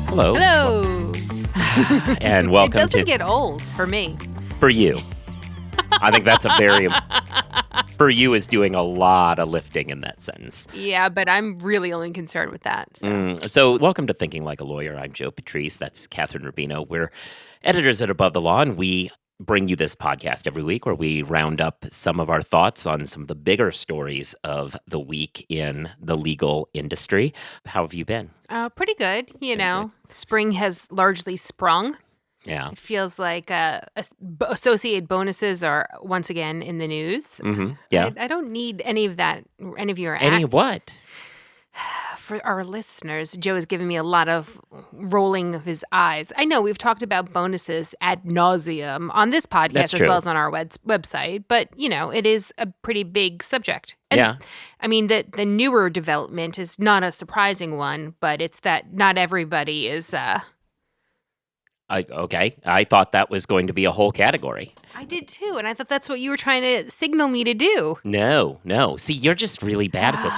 Hello. Hello. And welcome It doesn't get old for me. For you. I think that's a very... For you is doing a lot of lifting in that sentence. Yeah, but I'm really only concerned with that. So welcome to Thinking Like a Lawyer. I'm Joe Patrice. That's Catherine Rubino. We're editors at Above the Law, and we bring you this podcast every week where we round up some of our thoughts on some of the bigger stories of the week in the legal industry. How have you been? Pretty good. Spring has largely sprung. Yeah. It feels like associated bonuses are once again in the news. Mm-hmm. Yeah. I don't need any of that, any of your Any of what? For our listeners, Joe has given me a lot of rolling of his eyes. I know we've talked about bonuses ad nauseum on this podcast as well as on our website, but, it is a pretty big subject. And, yeah. I mean, the newer development is not a surprising one, but it's that not everybody is... Okay. I thought that was going to be a whole category. I did too, and I thought that's what you were trying to signal me to do. No. See, you're just really bad at this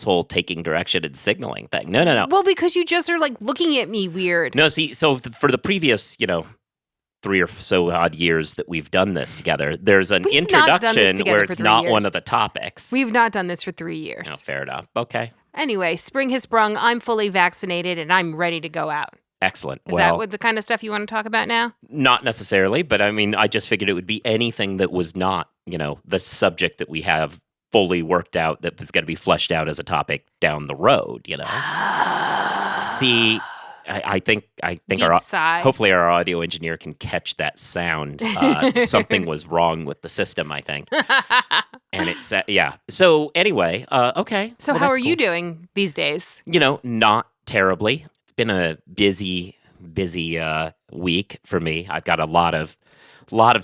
whole taking direction and signaling thing. No. Well, because you just are like looking at me weird. No, see, so for the previous, 3 or so odd years that we've done this together, there's an introduction where it's not one of the topics. We've not done this for 3 years. No, fair enough. Okay. Anyway, spring has sprung. I'm fully vaccinated, and I'm ready to go out. Excellent. Is that what the kind of stuff you want to talk about now? Not necessarily, but I mean, I just figured it would be anything that was not, the subject that we have fully worked out that was going to be fleshed out as a topic down the road, See, I think hopefully our audio engineer can catch that sound. Something was wrong with the system, I think. And it's, yeah. So anyway, okay. So how are you doing these days? Not terribly. Been a busy week for me. I've got a lot of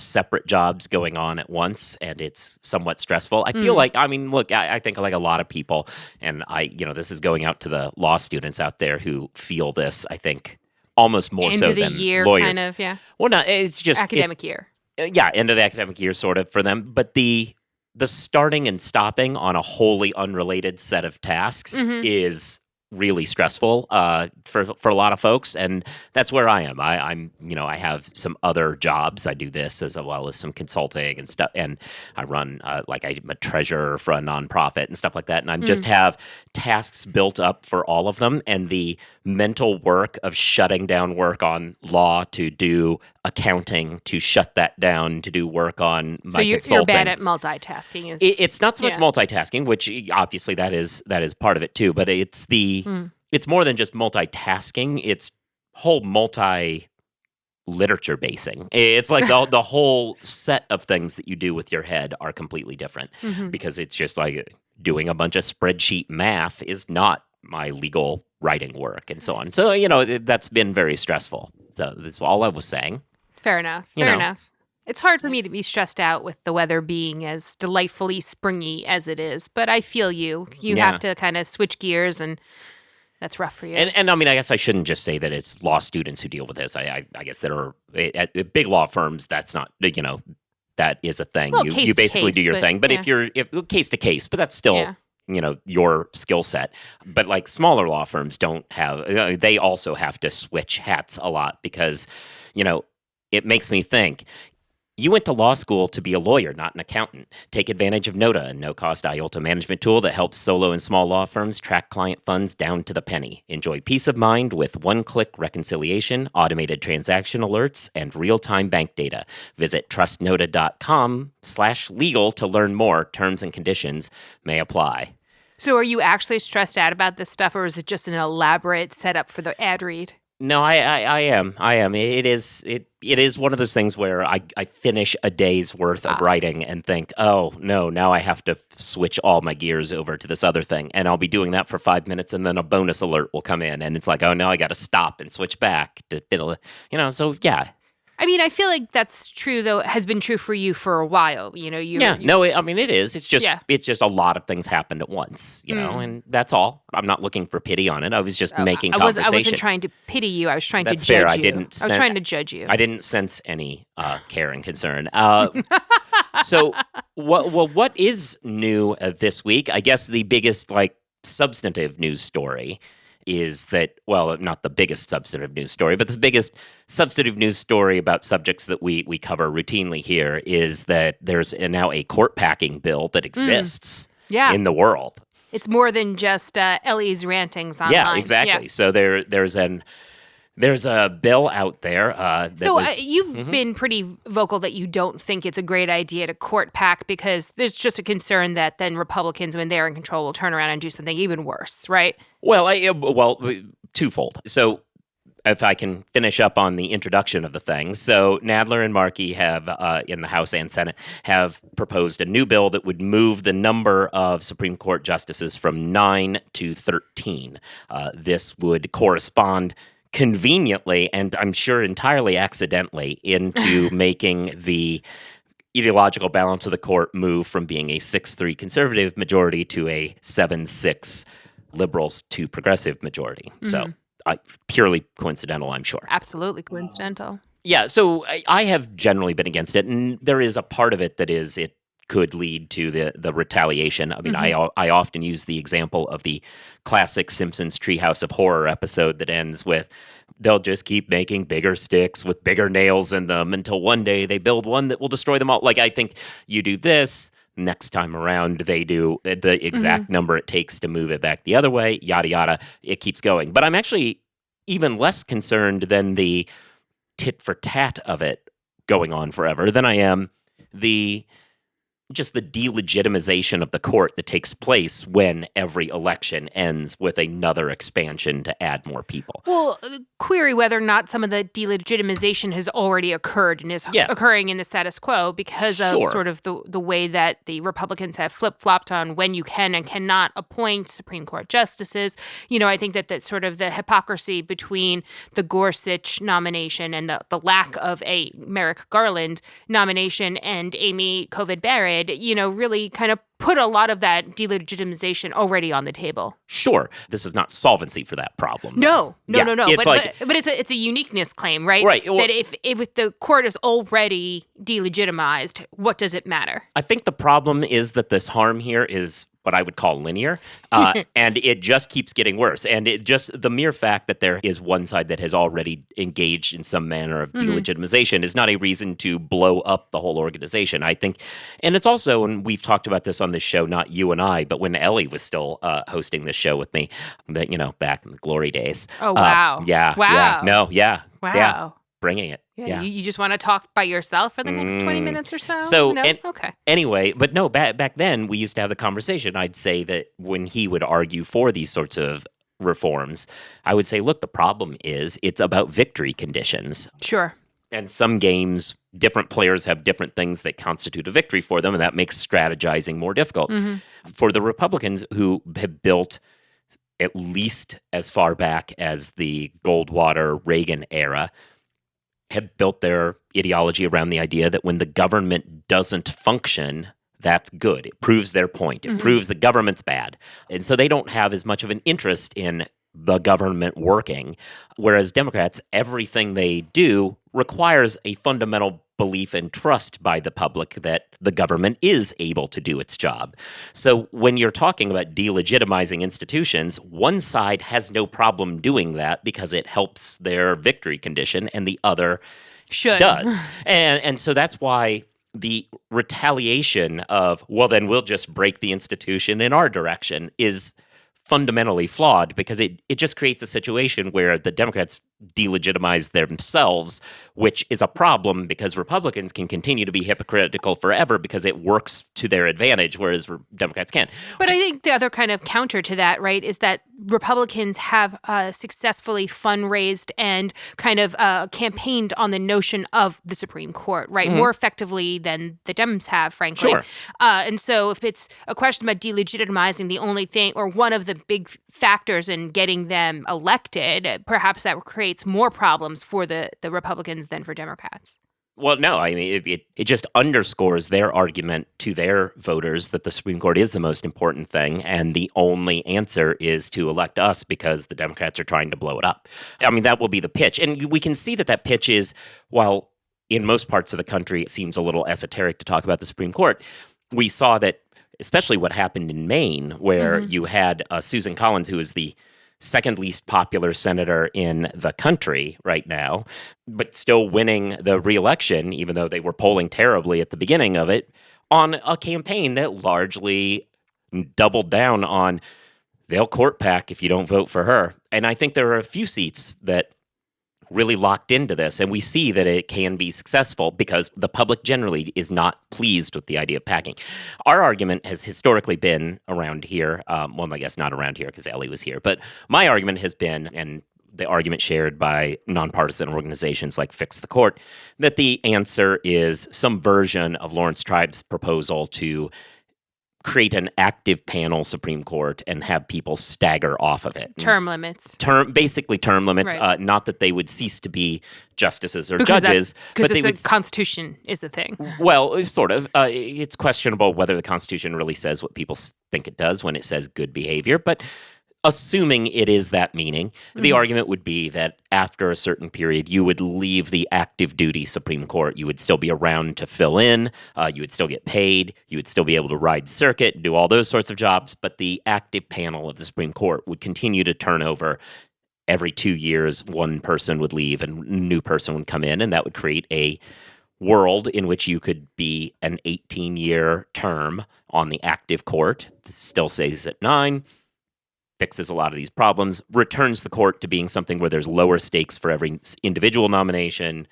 separate jobs going on at once, and it's somewhat stressful. I feel like, look, I think like a lot of people, and this is going out to the law students out there who feel this, I think, almost more so than lawyers. End of the year, kind of, yeah. Well, no, it's just... Academic year. Yeah, end of the academic year, sort of, for them. But the starting and stopping on a wholly unrelated set of tasks is really stressful for a lot of folks, and that's where I am. I have some other jobs. I do this as well as some consulting and stuff, and I run I'm a treasurer for a nonprofit and stuff like that, and I just have tasks built up for all of them, and the mental work of shutting down work on law to do accounting, to shut that down, to do work on my consulting. So you're bad at multitasking. It's not so much multitasking, which obviously that is part of it too, but it's it's more than just multitasking. It's whole multi-literature basing. It's like the whole set of things that you do with your head are completely different because it's just like doing a bunch of spreadsheet math is not my legal writing work and so on. So, that's been very stressful. So that's all I was saying. Fair enough. Fair enough. It's hard for me to be stressed out with the weather being as delightfully springy as it is, but I feel you. You have to kind of switch gears, and that's rough for you. And I mean, I guess I shouldn't just say that it's law students who deal with this. I guess there are at big law firms. That's not that is a thing. Well, you basically do your thing, but if case to case, but that's still. Yeah. Your skill set. But like smaller law firms don't have, they also have to switch hats a lot because, it makes me think, you went to law school to be a lawyer, not an accountant. Take advantage of Nota, a no-cost IOLTA management tool that helps solo and small law firms track client funds down to the penny. Enjoy peace of mind with one-click reconciliation, automated transaction alerts, and real-time bank data. Visit trustnota.com/legal to learn more. Terms and conditions may apply. So are you actually stressed out about this stuff, or is it just an elaborate setup for the ad read? No, I am. It is one of those things where I finish a day's worth of writing and think, oh, no, now I have to switch all my gears over to this other thing. And I'll be doing that for 5 minutes, and then a bonus alert will come in. And it's like, oh, now I got to stop and switch back. So yeah. I mean, I feel like that's true, though. It has been true for you for a while. It is. It's just a lot of things happened at once, and that's all. I'm not looking for pity on it. I was just making conversation. I wasn't trying to pity you. I was trying to judge you. I was trying to judge you. I didn't sense any care and concern. So, what is new this week? I guess the biggest, substantive news story is that, well, not the biggest substantive news story, but the biggest substantive news story about subjects that we cover routinely here is that there's now a court packing bill that exists in the world. It's more than just Ellie's rantings online. Yeah, exactly. Yeah. So there's a bill out there. You've been pretty vocal that you don't think it's a great idea to court pack because there's just a concern that then Republicans, when they're in control, will turn around and do something even worse, right? Well, twofold. So if I can finish up on the introduction of the thing. So Nadler and Markey have, in the House and Senate, have proposed a new bill that would move the number of Supreme Court justices from 9 to 13. This would correspond conveniently, and I'm sure entirely accidentally, into making the ideological balance of the court move from being a 6-3 conservative majority to a 7-6 liberals to progressive majority. So purely coincidental, I'm sure. Absolutely coincidental. Yeah, so I have generally been against it, and there is a part of it that is it could lead to the retaliation. I mean, I often use the example of the classic Simpsons Treehouse of Horror episode that ends with, they'll just keep making bigger sticks with bigger nails in them until one day they build one that will destroy them all. Like, I think you do this, next time around they do the exact number it takes to move it back the other way, yada, yada. It keeps going. But I'm actually even less concerned than the tit for tat of it going on forever than I am just the delegitimization of the court that takes place when every election ends with another expansion to add more people. Well, query whether or not some of the delegitimization has already occurred and is occurring in the status quo because of sort of the way that the Republicans have flip-flopped on when you can and cannot appoint Supreme Court justices. You know, I think that sort of the hypocrisy between the Gorsuch nomination and the lack of a Merrick Garland nomination and Amy Coney Barrett, really kind of put a lot of that delegitimization already on the table. Sure. This is not solvency for that problem. No. It's but it's a uniqueness claim, right? Right. Well, that if the court is already delegitimized, what does it matter? I think the problem is that this harm here is what I would call linear, and it just keeps getting worse. And the mere fact that there is one side that has already engaged in some manner of delegitimization is not a reason to blow up the whole organization, I think. And it's also, and we've talked about this on this show, not you and I, but when Ellie was still hosting this show with me, back in the glory days. Oh, wow. Wow. Wow. Yeah. Bringing it. Yeah. You just want to talk by yourself for the next 20 minutes or so? Okay. Anyway, but no, back then we used to have the conversation. I'd say that when he would argue for these sorts of reforms, I would say, look, the problem is it's about victory conditions. Sure. And some games, different players have different things that constitute a victory for them, and that makes strategizing more difficult. For the Republicans who have built, at least as far back as the Goldwater-Reagan era, have built their ideology around the idea that when the government doesn't function, that's good. It proves their point. It proves the government's bad. And so they don't have as much of an interest in the government working, whereas Democrats, everything they do requires a fundamental belief and trust by the public that the government is able to do its job. So when you're talking about delegitimizing institutions, one side has no problem doing that because it helps their victory condition, and the other does. And so that's why the retaliation of, well, then we'll just break the institution in our direction is fundamentally flawed, because it just creates a situation where the Democrats delegitimize themselves, which is a problem because Republicans can continue to be hypocritical forever because it works to their advantage, whereas Democrats can't. But I think the other kind of counter to that, right, is that Republicans have successfully fundraised and kind of campaigned on the notion of the Supreme Court, right, more effectively than the Dems have, frankly. Sure. And so if it's a question about delegitimizing the only thing, or one of the big factors in getting them elected, perhaps that creates more problems for the Republicans than for Democrats. Well, no, I mean, it just underscores their argument to their voters that the Supreme Court is the most important thing, and the only answer is to elect us because the Democrats are trying to blow it up. I mean, that will be the pitch. And we can see that pitch is, while in most parts of the country, it seems a little esoteric to talk about the Supreme Court. We saw that, especially what happened in Maine, where you had Susan Collins, who is the second least popular senator in the country right now, but still winning the re-election, even though they were polling terribly at the beginning of it, on a campaign that largely doubled down on they'll court pack if you don't vote for her. And I think there are a few seats that really locked into this, and we see that it can be successful because the public generally is not pleased with the idea of packing. Our argument has historically been around here, well, I guess not around here because Ellie was here, but my argument has been, and the argument shared by nonpartisan organizations like Fix the Court, that the answer is some version of Lawrence Tribe's proposal to create an active panel Supreme Court and have people stagger off of it. Term limits. Basically term limits. Right. Not that they would cease to be justices or judges. Because the Constitution is the thing. Well, sort of. It's questionable whether the Constitution really says what people think it does when it says good behavior. But assuming it is that meaning, the argument would be that after a certain period, you would leave the active duty Supreme Court. You would still be around to fill in. You would still get paid. You would still be able to ride circuit, do all those sorts of jobs. But the active panel of the Supreme Court would continue to turn over. Every 2 years, one person would leave and a new person would come in. And that would create a world in which you could be an 18-year term on the active court. Still stays at 9. Fixes a lot of these problems, returns the court to being something where there's lower stakes for every individual nomination,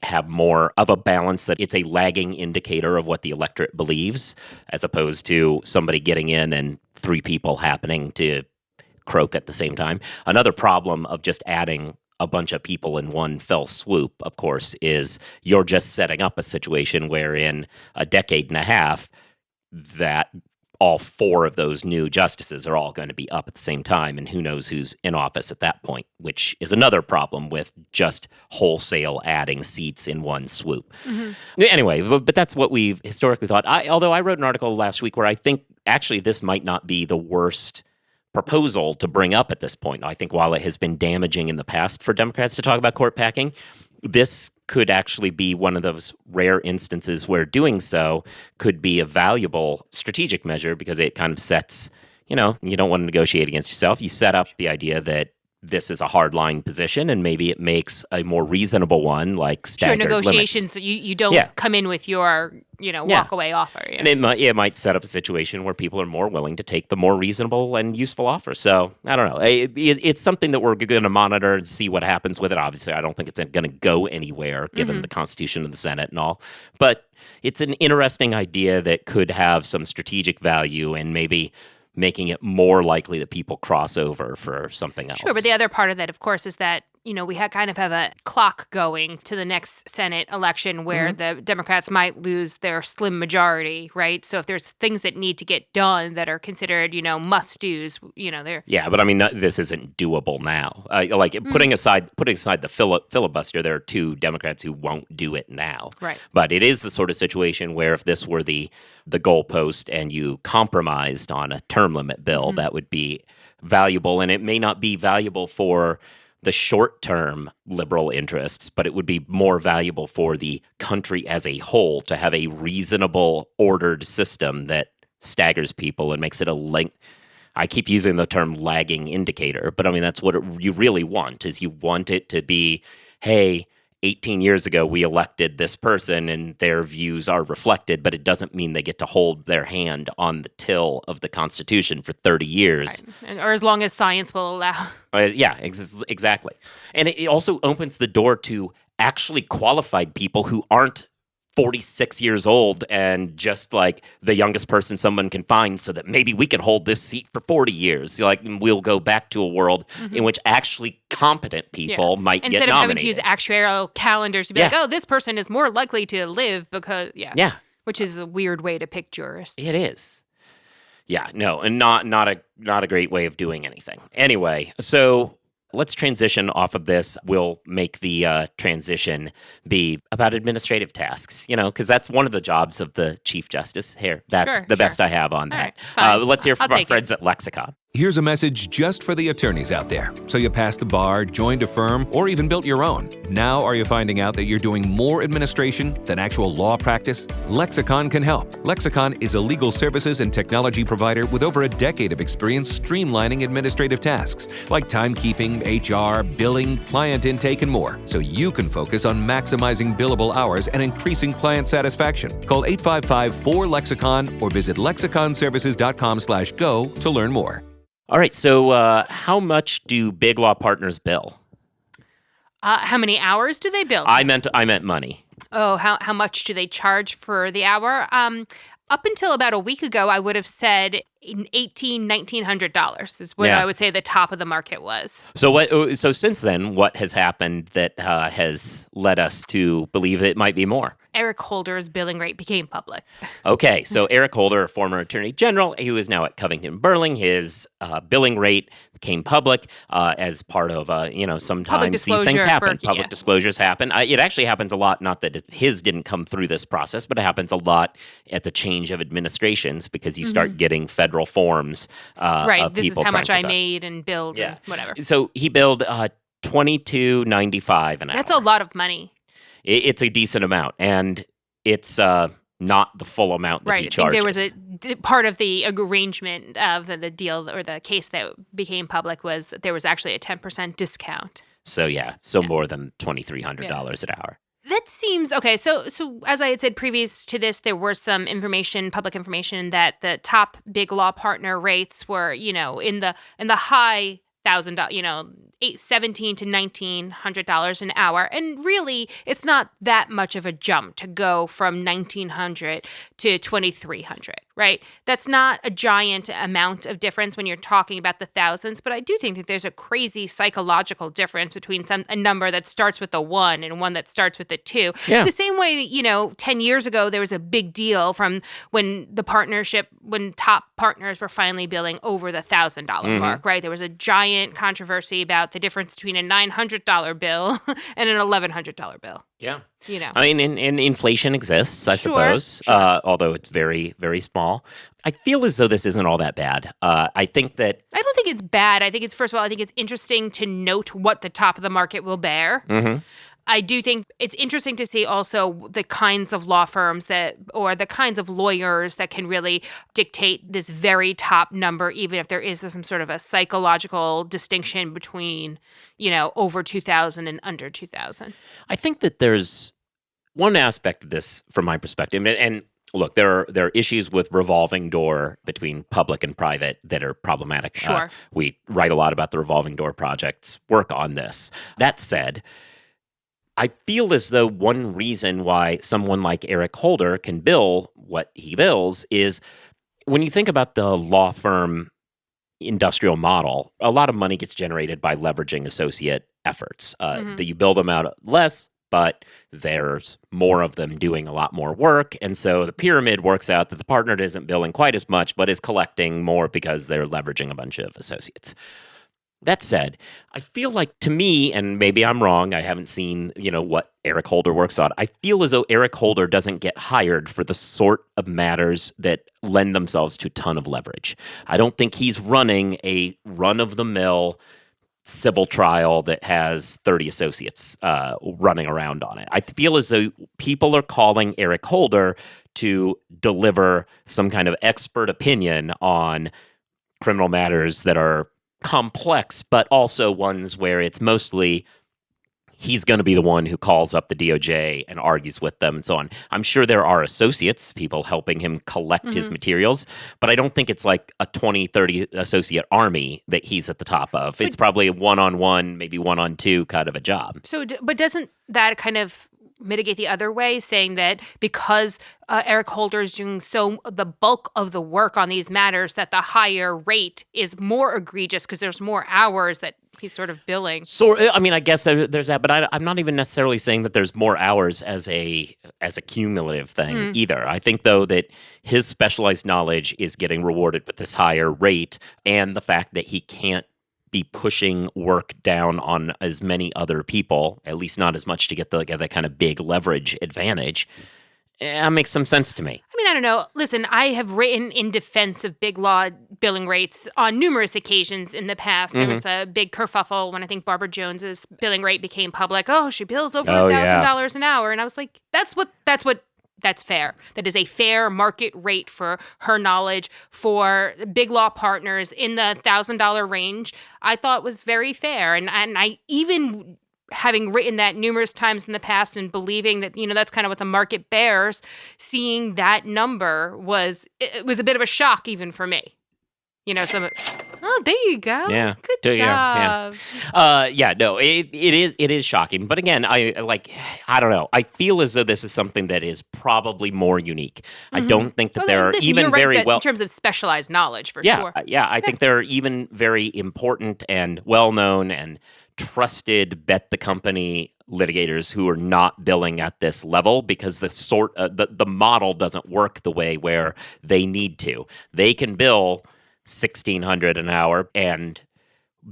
have more of a balance that it's a lagging indicator of what the electorate believes, as opposed to somebody getting in and 3 people happening to croak at the same time. Another problem of just adding a bunch of people in one fell swoop, of course, is you're just setting up a situation where in a decade and a half, that all 4 of those new justices are all going to be up at the same time, and who knows who's in office at that point, which is another problem with just wholesale adding seats in one swoop. Anyway, but that's what we've historically thought. Although I wrote an article last week where I think actually this might not be the worst proposal to bring up at this point. I think while it has been damaging in the past for Democrats to talk about court packing, this could actually be one of those rare instances where doing so could be a valuable strategic measure because it kind of sets, you don't want to negotiate against yourself. You set up the idea that this is a hardline position, and maybe it makes a more reasonable one, like staggered negotiations. Limits. You don't come in with your walk away offer. Yeah. And it might set up a situation where people are more willing to take the more reasonable and useful offer. So I don't know. It's something that we're going to monitor and see what happens with it. Obviously, I don't think it's going to go anywhere given the Constitution of the Senate and all. But it's an interesting idea that could have some strategic value and maybe making it more likely that people cross over for something else. Sure, but the other part of that, of course, is that, we kind of have a clock going to the next Senate election where the Democrats might lose their slim majority, right? So if there's things that need to get done that are considered, must-dos, they're... Yeah, but I mean, this isn't doable now. Putting aside the filibuster, there are 2 Democrats who won't do it now. Right. But it is the sort of situation where if this were the goalpost and you compromised on a term limit bill, that would be valuable. And it may not be valuable for the short-term liberal interests, but it would be more valuable for the country as a whole to have a reasonable, ordered system that staggers people and makes it I keep using the term lagging indicator, but I mean, that's what you really want, is you want it to be, hey, 18 years ago, we elected this person and their views are reflected, but it doesn't mean they get to hold their hand on the till of the Constitution for 30 years. Right. Or as long as science will allow. Exactly. And it also opens the door to actually qualified people who aren't 46 years old and just like the youngest person someone can find so that maybe we can hold this seat for 40 years. We'll go back to a world in which actually competent people might get nominated. Instead of having to use actuarial calendars to be like, oh, this person is more likely to live because, which is a weird way to pick jurists. It is. Yeah, no, and not a great way of doing anything. Anyway, so let's transition off of this. We'll make the transition be about administrative tasks, because that's one of the jobs of the Chief Justice here. That's the best I have on that. Right, let's hear from our friends at Lexicon. Here's a message just for the attorneys out there. So you passed the bar, joined a firm, or even built your own. Now are you finding out that you're doing more administration than actual law practice? Lexicon can help. Lexicon is a legal services and technology provider with over a decade of experience streamlining administrative tasks like timekeeping, HR, billing, client intake, and more, so you can focus on maximizing billable hours and increasing client satisfaction. Call 855-4LEXICON or visit lexiconservices.com/go to learn more. All right, so how much do Biglaw partners bill? How many hours do they bill? I meant money. Oh, how much do they charge for the hour? Up until about a week ago, I would have said $1,900 is what I would say the top of the market was. So since then, what has happened that has led us to believe it might be more? Eric Holder's billing rate became public. Okay, so Eric Holder, a former attorney general, who is now at Covington Burling, his billing rate became public as part of, sometimes these things happen. Public disclosures happen. It actually happens a lot, not that his didn't come through this process, but it happens a lot at the change of administrations because you start getting federal forms of this people is how much I to made and billed and whatever. So he billed $22.95 an hour. That's a lot of money. It's a decent amount, and it's not the full amount that he charges. I think there was a part of the arrangement of the deal or the case that became public was there was actually a 10% discount. So more than $2,300 an hour. That seems okay. So as I had said previous to this, there was some public information that the top Biglaw partner rates were, in the high $1,000, $1,700 to $1,900 an hour. And really, it's not that much of a jump to go from $1,900 to $2,300, right? That's not a giant amount of difference when you're talking about the thousands, but I do think that there's a crazy psychological difference between a number that starts with a 1 and one that starts with a 2. Yeah. The same way, 10 years ago, there was a big deal from when top partners were finally billing over the $1,000 mark, right? There was a giant controversy about the difference between a $900 bill and an $1,100 bill. Yeah. I mean, and inflation exists, I suppose, although it's very, very small. I feel as though this isn't all that bad. I don't think it's bad. I think it's interesting to note what the top of the market will bear. Mm-hmm. I do think it's interesting to see also the kinds of law firms or the kinds of lawyers that can really dictate this very top number, even if there is some sort of a psychological distinction between, over 2,000 and under 2,000. I think that there's one aspect of this from my perspective, and look, there are issues with revolving door between public and private that are problematic. Sure. We write a lot about the revolving door project's work on this. That said, I feel as though one reason why someone like Eric Holder can bill what he bills is when you think about the law firm industrial model, a lot of money gets generated by leveraging associate efforts. That you bill them out less, but there's more of them doing a lot more work. And so the pyramid works out that the partner isn't billing quite as much, but is collecting more because they're leveraging a bunch of associates. That said, I feel like, to me, and maybe I'm wrong, I haven't seen, what Eric Holder works on. I feel as though Eric Holder doesn't get hired for the sort of matters that lend themselves to a ton of leverage. I don't think he's running a run-of-the-mill civil trial that has 30 associates running around on it. I feel as though people are calling Eric Holder to deliver some kind of expert opinion on criminal matters that are complex, but also ones where it's mostly he's going to be the one who calls up the DOJ and argues with them and so on. I'm sure there are associates, people helping him collect his materials, but I don't think it's like a 20, 30 associate army that he's at the top of. It's probably a one-on-one, maybe one-on-two kind of a job. So, but doesn't that kind of mitigate the other way, saying that because Eric Holder is doing the bulk of the work on these matters, that the higher rate is more egregious because there's more hours that he's sort of billing? So, I mean, I guess there's that, but I'm not even necessarily saying that there's more hours as a cumulative thing either. I think, though, that his specialized knowledge is getting rewarded with this higher rate, and the fact that he can't be pushing work down on as many other people, at least not as much to get the kind of big leverage advantage. That makes some sense to me. I mean, I don't know. Listen, I have written in defense of Biglaw billing rates on numerous occasions in the past. There was a big kerfuffle when I think Barbara Jones's billing rate became public. Oh, she bills over $1,000 an hour. And I was like, that's fair. That is a fair market rate for her knowledge for Biglaw partners in the $1,000 range. I thought was very fair. And I even, having written that numerous times in the past and believing that, that's kind of what the market bears, seeing that number was a bit of a shock even for me. Oh, there you go. Yeah. Good job. No, it is shocking. But again, I don't know. I feel as though this is something that is probably more unique. I don't think that there are even very well... in terms of specialized knowledge, for sure. Yeah, I think there are even very important and well-known and trusted bet the company litigators who are not billing at this level because the model doesn't work the way where they need to. They can bill $1,600 an hour and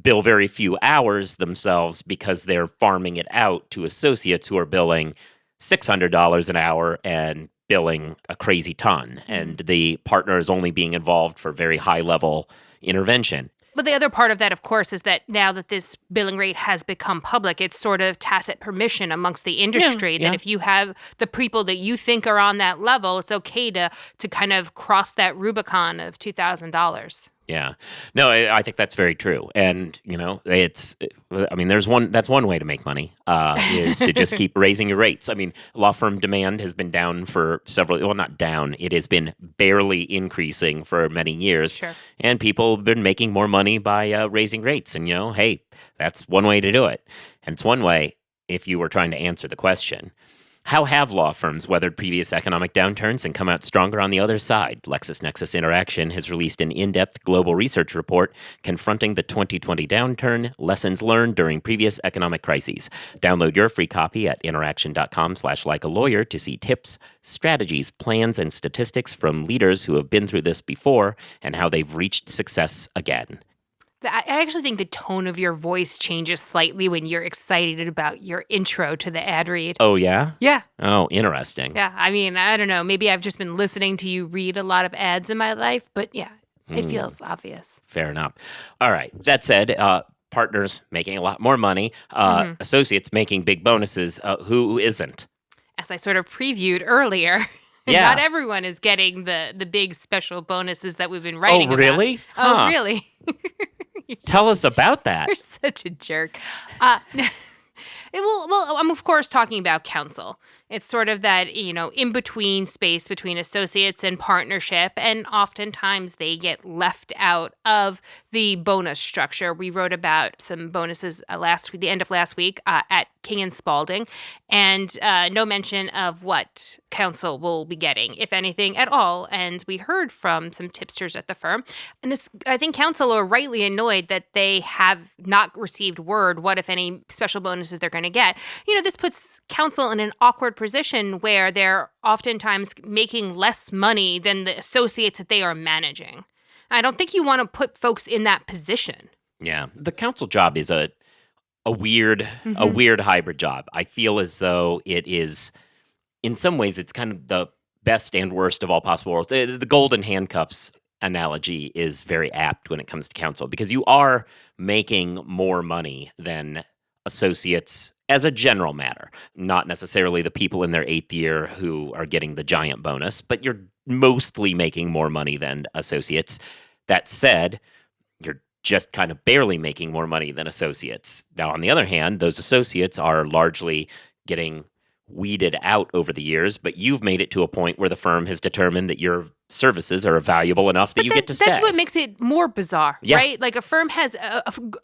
bill very few hours themselves because they're farming it out to associates who are billing $600 an hour and billing a crazy ton. And the partner is only being involved for very high level intervention. But the other part of that, of course, is that now that this billing rate has become public, it's sort of tacit permission amongst the industry that if you have the people that you think are on that level, it's okay to kind of cross that Rubicon of $2,000. Yeah. No, I think that's very true. And, that's one way to make money, is to just keep raising your rates. I mean, law firm demand has been down for not down, it has been barely increasing for many years. Sure. And people have been making more money by raising rates. And, hey, that's one way to do it. And it's one way if you were trying to answer the question. How have law firms weathered previous economic downturns and come out stronger on the other side? LexisNexis Interaction has released an in-depth global research report confronting the 2020 downturn, lessons learned during previous economic crises. Download your free copy at interaction.com/likealawyer to see tips, strategies, plans, and statistics from leaders who have been through this before and how they've reached success again. I actually think the tone of your voice changes slightly when you're excited about your intro to the ad read. Oh, yeah? Yeah. Oh, interesting. Yeah. I mean, I don't know. Maybe I've just been listening to you read a lot of ads in my life, but yeah, it feels obvious. Fair enough. All right. That said, partners making a lot more money, associates making big bonuses. Who isn't? As I sort of previewed earlier. Yeah. Not everyone is getting the big special bonuses that we've been writing about. Oh, really? Oh, really? Tell us about that. You're such a jerk. Well, I'm of course talking about counsel. It's sort of that, in-between space between associates and partnership, and oftentimes they get left out of the bonus structure. We wrote about some bonuses the end of last week at King & Spalding, and no mention of what counsel will be getting, if anything at all. And we heard from some tipsters at the firm, and I think counsel are rightly annoyed that they have not received word what, if any, special bonuses they're going to get. This puts counsel in an awkward position where they're oftentimes making less money than the associates that they are managing. I don't think you want to put folks in that position. Yeah. The counsel job is a weird hybrid job. I feel as though it is, in some ways, it's kind of the best and worst of all possible worlds. The golden handcuffs analogy is very apt when it comes to counsel, because you are making more money than associates as a general matter. Not necessarily the people in their 8th year who are getting the giant bonus, but you're mostly making more money than associates. That said, you're just kind of barely making more money than associates. Now, on the other hand, those associates are largely getting weeded out over the years, but you've made it to a point where the firm has determined that your services are valuable enough that you get to stay. That's what makes it more bizarre, right? Like a firm has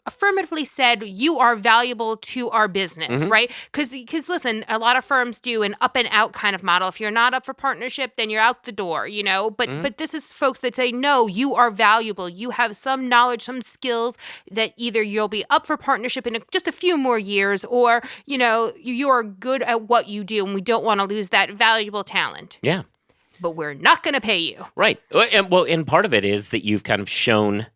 affirmatively said, you are valuable to our business, right? Because listen, a lot of firms do an up and out kind of model. If you're not up for partnership, then you're out the door, But this is folks that say, no, you are valuable. You have some knowledge, some skills that either you'll be up for partnership in just a few more years, or, you are good at what you do, and we don't want to lose that valuable talent. Yeah. But we're not going to pay you. Right. And part of it is that you've kind of shown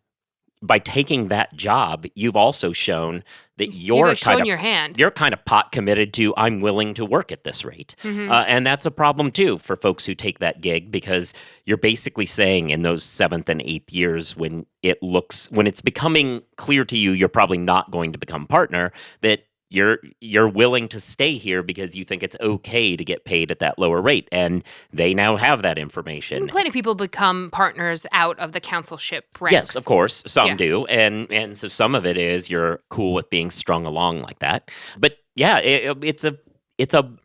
by taking that job, you've also shown that you're your hand. You're kind of pot committed to, I'm willing to work at this rate. And that's a problem too for folks who take that gig, because you're basically saying in those 7th and 8th years when it's becoming clear to you you're probably not going to become partner, that you're willing to stay here because you think it's okay to get paid at that lower rate. And they now have that information. And plenty of people become partners out of the counselship ranks. Yes, of course. Some do. And so some of it is you're cool with being strung along like that. But yeah, it's a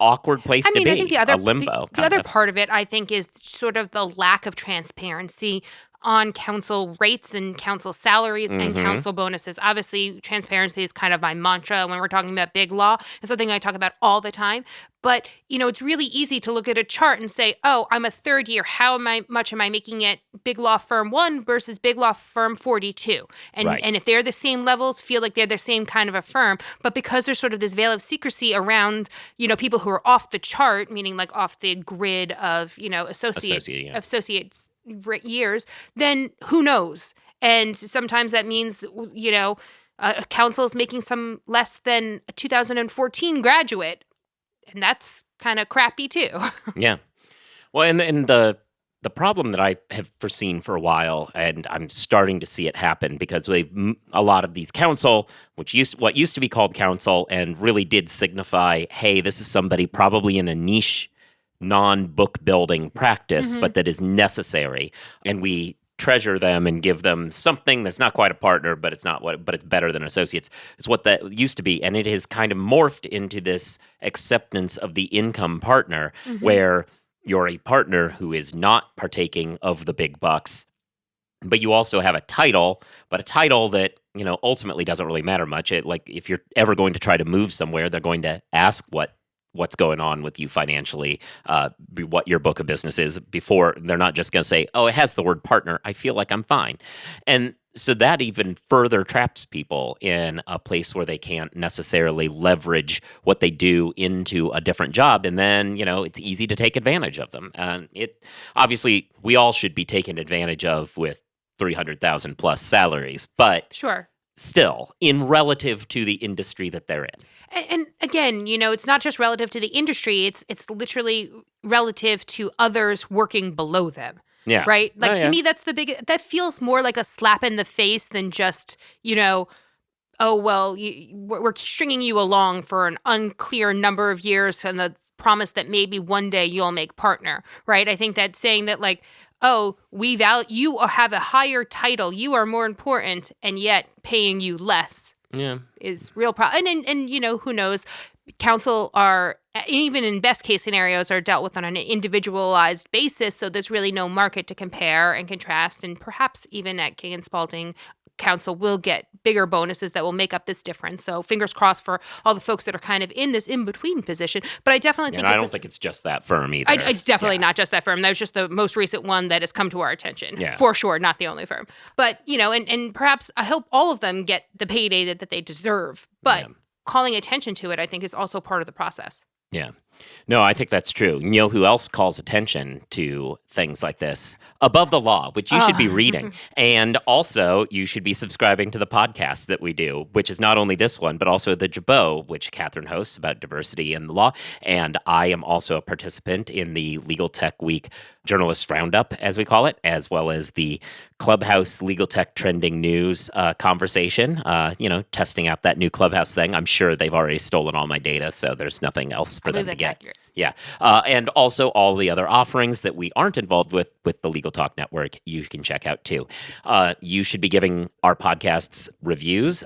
awkward place to be. I think a limbo. The other part of it, I think, is sort of the lack of transparency on counsel rates and counsel salaries and counsel bonuses. Obviously, transparency is kind of my mantra when we're talking about Biglaw. It's something I talk about all the time. But, it's really easy to look at a chart and say, oh, I'm a third year. How much am I making at Biglaw firm 1 versus Biglaw firm 42? And if they're the same levels, feel like they're the same kind of a firm. But because there's sort of this veil of secrecy around, people who are off the chart, meaning like off the grid of, associates years, then who knows? And sometimes that means, counsel is making some less than a 2014 graduate. And that's kind of crappy too. Yeah. Well, and the problem that I have foreseen for a while, and I'm starting to see it happen because a lot of these counsel, what used to be called counsel and really did signify, hey, this is somebody probably in a niche non-book building practice, but that is necessary. And we treasure them and give them something that's not quite a partner, but it's better than associates. It's what that used to be. And it has kind of morphed into this acceptance of the income partner, where you're a partner who is not partaking of the big bucks, but you also have a title, but a title that, ultimately doesn't really matter much. Like if you're ever going to try to move somewhere, they're going to ask what's going on with you financially, what your book of business is, before they're not just going to say, oh, it has the word partner, I feel like I'm fine. And so that even further traps people in a place where they can't necessarily leverage what they do into a different job. And then, it's easy to take advantage of them. And obviously, we all should be taken advantage of with 300,000 plus salaries, but sure, still in relative to the industry that they're in. And again, it's not just relative to the industry. It's literally relative to others working below them. Yeah. Right? Like, to me, that's that feels more like a slap in the face than just, oh, well, we're stringing you along for an unclear number of years and the promise that maybe one day you'll make partner. Right? I think that saying that, like, oh, you have a higher title, you are more important, and yet paying you less. Yeah, is real problem. And who knows? Counsel are, even in best case scenarios, are dealt with on an individualized basis. So there's really no market to compare and contrast. And perhaps even at King & Spalding, counsel will get bigger bonuses that will make up this difference. So fingers crossed for all the folks that are kind of in this in-between position. But I definitely think I don't think it's just that firm either. It's definitely not just that firm. That was just the most recent one that has come to our attention. Yeah. For sure, not the only firm. But, and perhaps I hope all of them get the payday that they deserve. But calling attention to it, I think, is also part of the process. Yeah. No, I think that's true. You know who else calls attention to things like this? Above the Law, which you should be reading. And also, you should be subscribing to the podcast that we do, which is not only this one, but also the Jabot, which Catherine hosts about diversity in the law. And I am also a participant in the Legal Tech Week Journalist Roundup, as we call it, as well as the Clubhouse Legal Tech Trending News conversation, testing out that new Clubhouse thing. I'm sure they've already stolen all my data, so there's nothing else for them to get. Accurate. Yeah. And also all the other offerings that we aren't involved with the Legal Talk Network, you can check out too. You should be giving our podcasts reviews,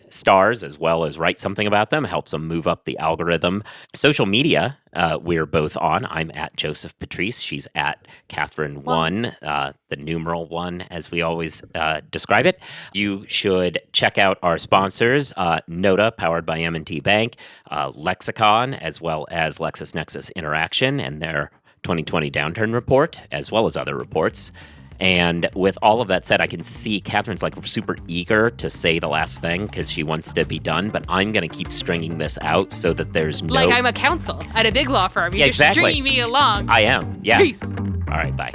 stars, as well as write something about them. Helps them move up the algorithm. Social media, we're both on. I'm at Joseph Patrice. She's at Catherine1, the numeral 1, as we always describe it. You should check out our sponsors, Nota, powered by M&T Bank, Lexicon, as well as LexisNexis Interaction and their 2020 downturn report, as well as other reports. And with all of that said, I can see Catherine's like super eager to say the last thing because she wants to be done, but I'm going to keep stringing this out so that there's no... Like I'm a counsel at a big law firm. You're exactly. stringing me along. I am, yeah. Peace. All right, bye.